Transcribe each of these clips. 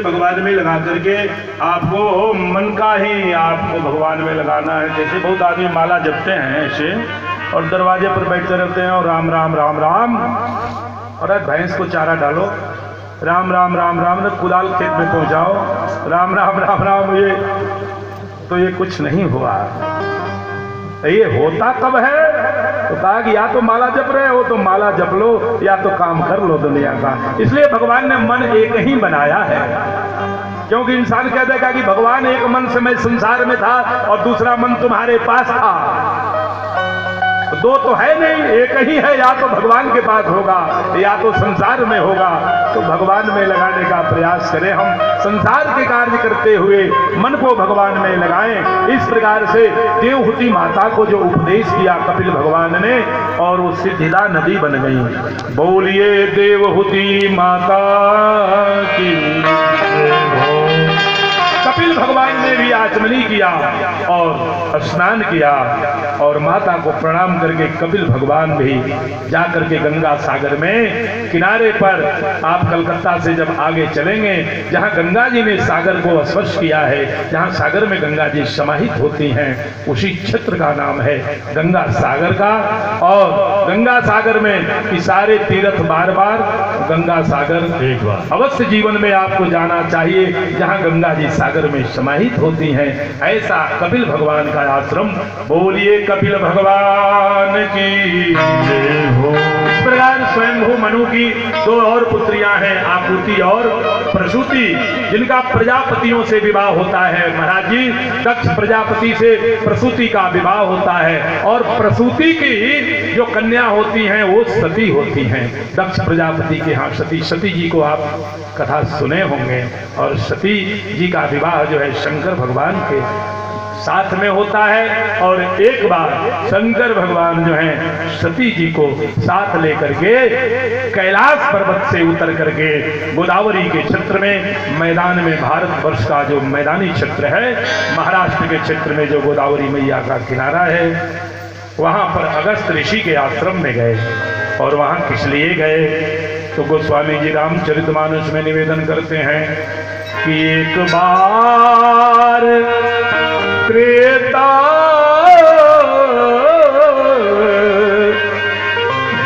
भगवान में लगा करके आपको मन का ही आपको भगवान में लगाना है। जैसे बहुत आदमी माला जपते हैं ऐसे और दरवाजे पर बैठते रहते हैं और राम राम राम राम, और भैंस को चारा डालो, राम राम राम राम, कुदाल खेत में पहुंचाओ, राम राम राम राम, ये कुछ नहीं हुआ। ये होता कब है? तो कहा कि या तो माला जप रहे हो तो माला जप लो, या तो काम कर लो दुनिया का। इसलिए भगवान ने मन एक ही बनाया है, क्योंकि इंसान कह देगा कि भगवान एक मन से मैं संसार में था और दूसरा मन तुम्हारे पास था, दो तो है नहीं, एक ही है। या तो भगवान के पास होगा या तो संसार में होगा। तो भगवान में लगाने का प्रयास करें। हम संसार के कार्य करते हुए मन को भगवान में लगाएं। इस प्रकार से देवहूति माता को जो उपदेश किया कपिल भगवान ने, और वो सिद्धिदा नदी बन गई। बोलिए देवहूति माता की जय। कपिल भगवान ने भी आचमनी किया और स्नान किया और माता को प्रणाम करके कपिल भगवान भी जाकर के गंगा सागर में किनारे पर, आप कलकत्ता से जब आगे चलेंगे, जहां गंगा जी ने सागर को स्पर्श किया है, जहां सागर में गंगा जी समाहित होती हैं, उसी क्षेत्र का नाम है गंगा सागर का। और गंगा सागर में सारे तीर्थ बार बार, गंगा सागर एक बार अवश्य जीवन में आपको जाना चाहिए, जहां गंगा जी सागर में समाहित होती हैं। ऐसा कपिल भगवान का आश्रम। बोलिए कपिल भगवान की जय हो। इस प्रकार स्वयंभू मनु की दो और पुत्रियां हैं, आकृति और प्रसूति, जिनका प्रजापतियों से विवाह होता है। महाराज जी, दक्ष प्रजापति से प्रसूति का विवाह होता है, और प्रसूति की जो कन्या होती हैं वो सती होती हैं। दक्ष प्रजापति के यहाँ सती जी को आप कथा सुने होंगे, और सती जी का विवाह जो है शंकर भगवान के साथ में होता है। और एक बार शंकर भगवान जो है सती जी को साथ लेकर के कैलाश पर्वत से उतर करके गोदावरी के क्षेत्र में, मैदान में, भारतवर्ष का जो मैदानी क्षेत्र है, महाराष्ट्र के क्षेत्र में जो गोदावरी मैया का किनारा है, वहां पर अगस्त ऋषि के आश्रम में गए। और वहां किस लिए गए? तो गोस्वामी जी रामचरितमानस में निवेदन करते हैं कि एक बार त्रेता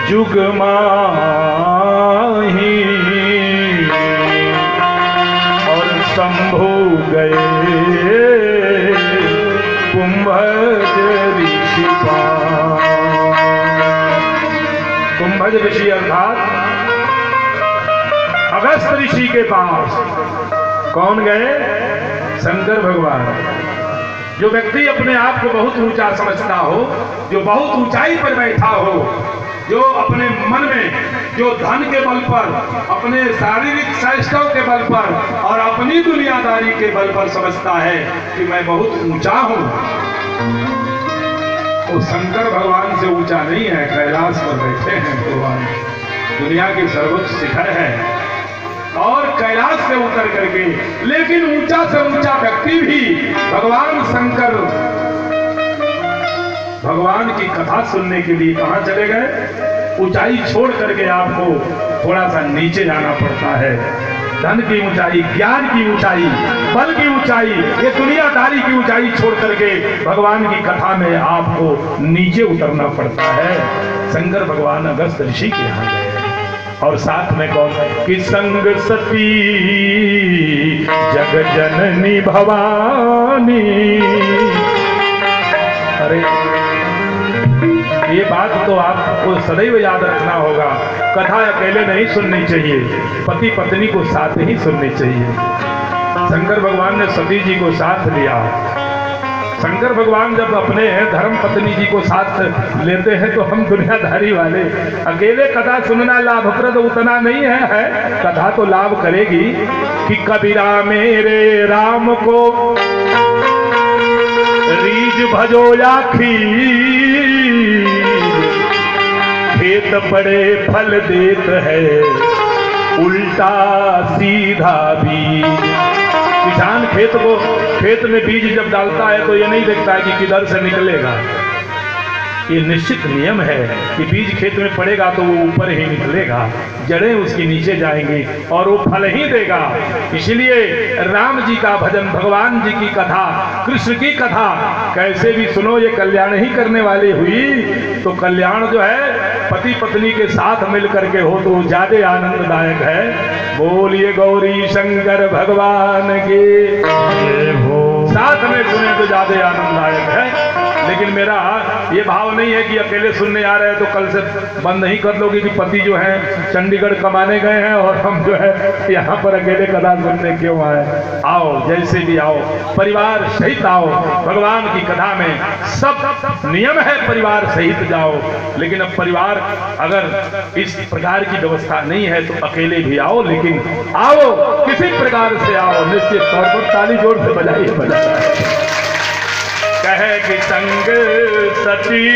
जुग माही और शंभु गए कुंभज ऋषि पास। कुंभज ऋषि अर्थात अगस्त ऋषि के पास कौन गए? शंकर भगवान। जो व्यक्ति अपने आप को बहुत ऊंचा समझता हो, जो बहुत ऊंचाई पर बैठा हो, जो अपने मन में जो धन के बल पर, अपने शारीरिक श्रेष्ठों के बल पर और अपनी दुनियादारी के बल पर समझता है कि मैं बहुत ऊंचा हूं, वो शंकर भगवान से ऊंचा नहीं है। कैलाश पर बैठे हैं भगवान, दुनिया के सर्वोच्च शिखर है, और कैलाश से उतर करके, लेकिन ऊंचा से ऊंचा व्यक्ति भी भगवान शंकर भगवान की कथा सुनने के लिए कहां चले गए? ऊंचाई छोड़ करके आपको थोड़ा सा नीचे जाना पड़ता है। धन की ऊंचाई, ज्ञान की ऊंचाई, बल की ऊंचाई, ये दुनियादारी की ऊंचाई छोड़ करके भगवान की कथा में आपको नीचे उतरना पड़ता है। शंकर भगवान अगस्त ऋषि के यहाँ गए, और साथ में कौन? कि संग सती जग जननी भवानी। अरे ये बात तो आपको सदैव याद रखना होगा। कथा अकेले नहीं सुननी चाहिए, पति पत्नी को साथ ही सुननी चाहिए। शंकर भगवान ने सती जी को साथ लिया। शंकर भगवान जब अपने धर्म पत्नी जी को साथ लेते हैं तो हम दुनियादारी वाले अकेले कथा सुनना लाभप्रद उतना नहीं है। कथा तो लाभ करेगी कि कबीरा मेरे राम को रीज भजो आखी, खेत बड़े फल देत है उल्टा सीधा भी। किसान खेत में बीज जब डालता है तो ये नहीं देखता है कि किधर से निकलेगा। ये निश्चित नियम है कि बीज खेत में पड़ेगा तो वो ऊपर ही निकलेगा, जड़ें उसकी नीचे जाएंगी और वो फल ही देगा। इसलिए राम जी का भजन, भगवान जी की कथा, कृष्ण की कथा कैसे भी सुनो, ये कल्याण ही करने वाली हुई। तो कल्याण जो है पति पत्नी के साथ मिल करके हो तो ज्यादा आनंददायक है। बोलिए गौरी शंकर भगवान के, साथ में सुने तो ज्यादा आनंददायक है। लेकिन मेरा ये भाव नहीं है कि अकेले सुनने आ रहे हैं तो कल से बंद नहीं कर लोगे कि पति जो है चंडीगढ़ कमाने गए हैं और हम जो है यहाँ पर अकेले कथा सुनने क्यों आए। आओ, जैसे भी आओ, परिवार सहित आओ। भगवान की कथा में सब नियम है, परिवार सहित जाओ। लेकिन अब परिवार अगर इस प्रकार की व्यवस्था नहीं है तो अकेले भी आओ, लेकिन आओ, किसी प्रकार से आओ। निश्चित तौर पर ताली जोर से बजाइए, बजाइए। कहे कि संग सती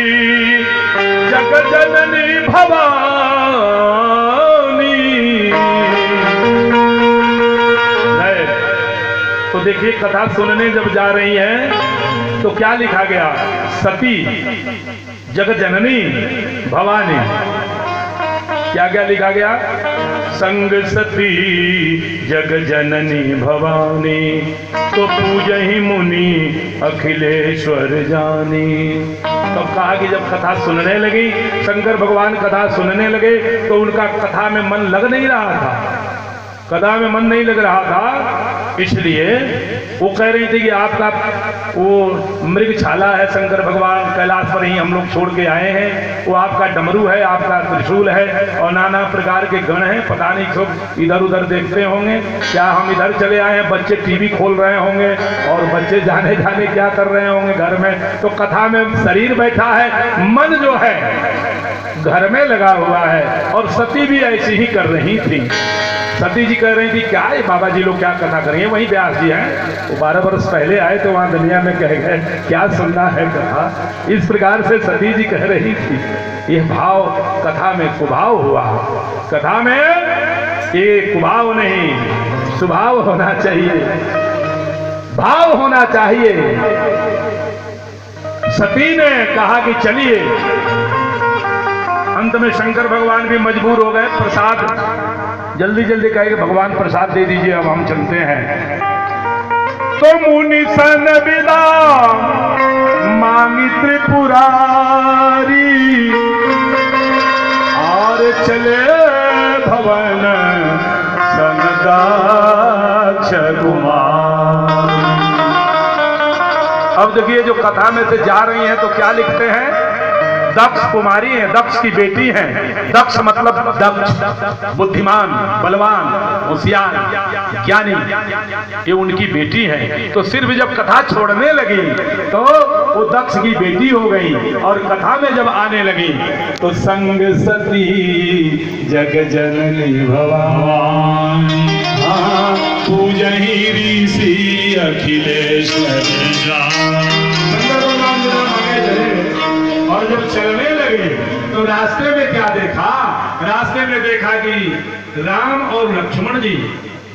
जग जननी भवानी। तो देखिए कथा सुनने जब जा रही हैं तो क्या लिखा गया, सती जग जननी भवानी। क्या क्या लिखा गया, संग सती जग जननी भवानी, तो पूजहि मुनि अखिलेश्वर जानी। तब कहा कि जब कथा सुनने लगी, शंकर भगवान कथा सुनने लगे तो उनका कथा में मन लग नहीं रहा था, कथा में मन नहीं लग रहा था। इसलिए वो कह रही थी कि आपका वो मृगछाला है, शंकर भगवान कैलाश पर ही हम लोग छोड़ के आए हैं, वो आपका डमरू है, आपका त्रिशूल है और नाना प्रकार के गण हैं। पता नहीं सब इधर उधर देखते होंगे, क्या हम इधर चले आए हैं, बच्चे टीवी खोल रहे होंगे और बच्चे जाने जाने क्या कर रहे होंगे घर में। तो कथा में शरीर बैठा है, मन जो है घर में लगा हुआ है। और सती भी ऐसी ही कर रही थी। सती जी कह रही थी क्या ये बाबा जी लोग क्या कथा करेंगे, वहीं व्यास जी हैं, वो 12 वर्ष पहले आए तो वहां दुनिया में कह गए क्या सुनना है कथा। इस प्रकार से सती जी कह रही थी। ये भाव कथा में कुभाव हुआ, कथा में ये कुभाव नहीं, स्वभाव होना चाहिए, भाव होना चाहिए। सती ने कहा कि चलिए। अंत में शंकर भगवान भी मजबूर हो गए, प्रसाद जल्दी जल्दी कहे भगवान प्रसाद दे दीजिए, अब हम चलते हैं। तो मुनि सन विदा मांगी त्रिपुरारी, और चले भवन सनदाक्ष कुमार। अब देखिए जो कथा में से जा रही हैं तो क्या लिखते हैं, दक्ष कुमारी है, दक्ष की बेटी है। दक्ष मतलब दक्ष, बुद्धिमान, बलवान, होशियार, ज्ञानी, ये उनकी बेटी है। तो सिर्फ जब कथा छोड़ने लगी तो वो दक्ष की बेटी हो गई, और कथा में जब आने लगी तो संग सती जग जननी भवानी, पूजहि ऋषि अखिलेश्वर और जब चलने लगे तो रास्ते में क्या देखा, रास्ते में देखा कि राम और लक्ष्मण जी,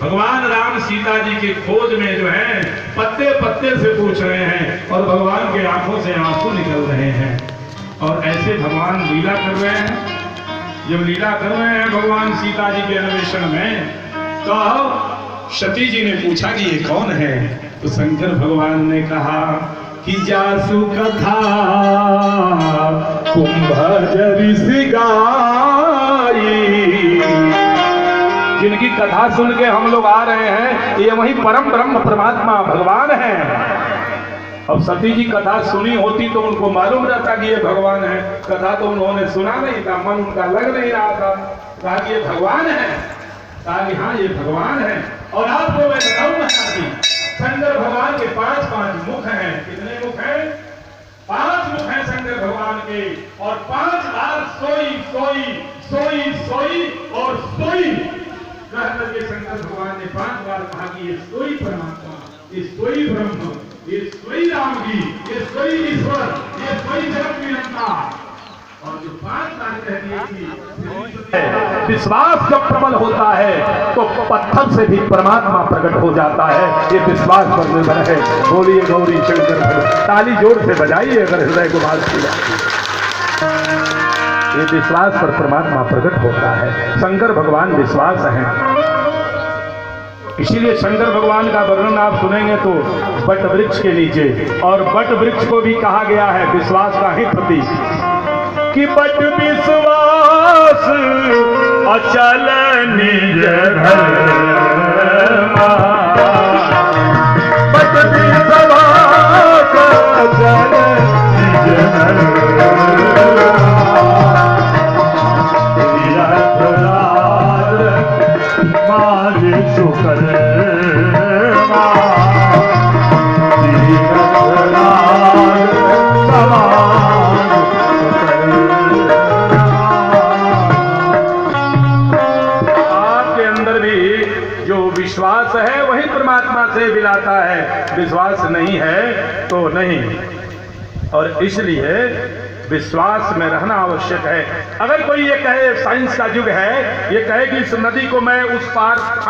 भगवान राम सीता जी की खोज में जो है पत्ते पत्ते से पूछ रहे हैं और भगवान के आंखों से आंसू निकल रहे हैं। और ऐसे भगवान लीला कर रहे हैं। जब लीला कर रहे हैं भगवान सीता जी के अन्वेषण में, तो सती जी ने पूछा कि ये कौन है। तो शंकर भगवान ने कहा कि जासु कथा कुंभज ऋषि गाई, जिनकी कथा सुन के हम लोग आ रहे हैं, ये वही परम ब्रह्म परमात्मा भगवान है। अब सती जी कथा सुनी होती तो उनको मालूम रहता कि ये भगवान है। कथा तो उन्होंने सुना नहीं था, मन उनका लग नहीं रहा था। कहा कि ये भगवान है, कहा कि हाँ ये भगवान है। और आपको मैं बताऊंगा कि शंकर भगवान के 5 मुख हैं। कितने मुख हैं? 5 मुख हैं शंकर भगवान के। और 5 बार सोई सोई सोई सोई और सोई कह करके शंकर भगवान ने 5 बार कहा कि ये सोई परमात्मा, ये सोई ब्रह्म, ये सोई राम जी, ये सोई ईश्वर, ये सोई जगत निरंता। और जो बात कहती है कि विश्वास जब प्रबल होता है तो पत्थर से भी परमात्मा प्रकट हो जाता है। ये विश्वास पर निर्भर है। बोलिए गौरी शंकर भगवान, ताली जोर से बजाइए अगर हृदय को बात किया। ये विश्वास पर परमात्मा प्रकट होता है। शंकर भगवान विश्वास है, इसीलिए शंकर भगवान का वर्णन आप सुनेंगे तो बट वृक्ष के नीचे, और बट वृक्ष को भी कहा गया है विश्वास का ही प्रतीक, कि बट विश्वास अचल निज धर्मा, बट विश्वास अचल निज विश्वास है वही परमात्मा से मिलाता है, विश्वास नहीं है तो नहीं। और इसलिए विश्वास में रहना आवश्यक है। अगर कोई ये कहे, साइंस का युग है, ये कहे कि इस नदी को मैं उस पार